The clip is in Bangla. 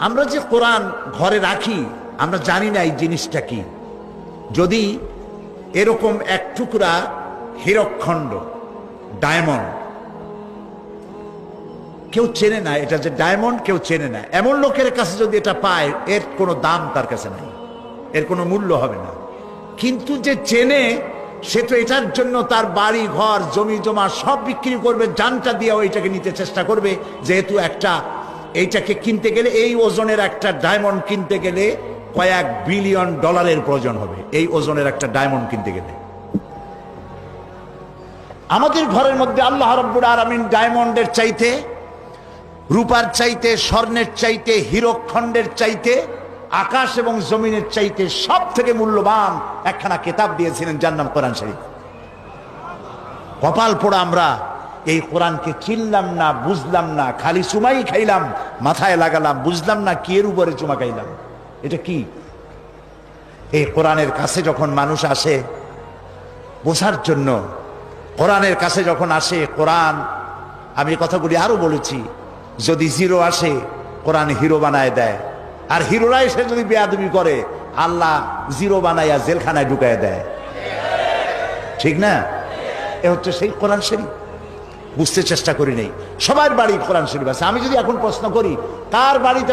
আমরা যে কোরআন ঘরে রাখি আমরা জানি না এই জিনিসটা কি। যদি এরকম এক টুকরা হীরকখণ্ড, ডায়মন্ড, কেউ চেনে না এটা যে ডায়মন্ড, কেউ চেনে না, এমন লোকের কাছে যদি এটা পায় এর কোনো দাম তার কাছে নাই, এর কোনো মূল্য হবে না। কিন্তু যে চেনে সে তো এটার জন্য তার বাড়ি ঘর জমি জমা সব বিক্রি করবে, জানটা দিয়ে ওইটাকে নিতে চেষ্টা করবে। যেহেতু এইটাকে কিনতে গেলে, এই ওজনের একটা ডায়মন্ড কিনতে গেলে কয়েক বিলিয়ন ডলারের প্রয়োজন হবে, এই ওজনের একটা ডায়মন্ড কিনতে গেলে। আমাদের ঘরের মধ্যে আল্লাহ রাব্বুল আলামিন ডায়মন্ডের চাইতে, রূপার চাইতে, স্বর্ণের চাইতে, হীরকখণ্ডের চাইতে, আকাশ এবং জমিনের চাইতে সব থেকে মূল্যবান একখানা কিতাব দিয়েছিলেন, যার নাম কোরআন শরীফ। কপাল পোড়া আমরা এই কোরআনকে চিনলাম না, বুঝলাম না, খালি চুমাই খাইলাম, মাথায় লাগালাম, বুঝলাম না কি এর উপরে চুমা খাইলাম, এটা কি। এই কোরআনের কাছে যখন মানুষ আসে বোঝার জন্য, কোরআনের কাছে যখন আসে, কোরআন, আমি কথাগুলি আরো বলেছি, যদি জিরো আসে কোরআন হিরো বানায় দেয়, আর হিরোরা এসে যদি বেয়াদবি করে আল্লাহ জিরো বানাইয়া জেলখানায় ঢুকায় দেয়, ঠিক না? এ হচ্ছে সেই কোরআন শরীফ। বুঝতে চেষ্টা করি নেই, সবার বাড়ি কোরআন শরীফ আছে। আমি যদি এখন প্রশ্ন করি কার বাড়িতে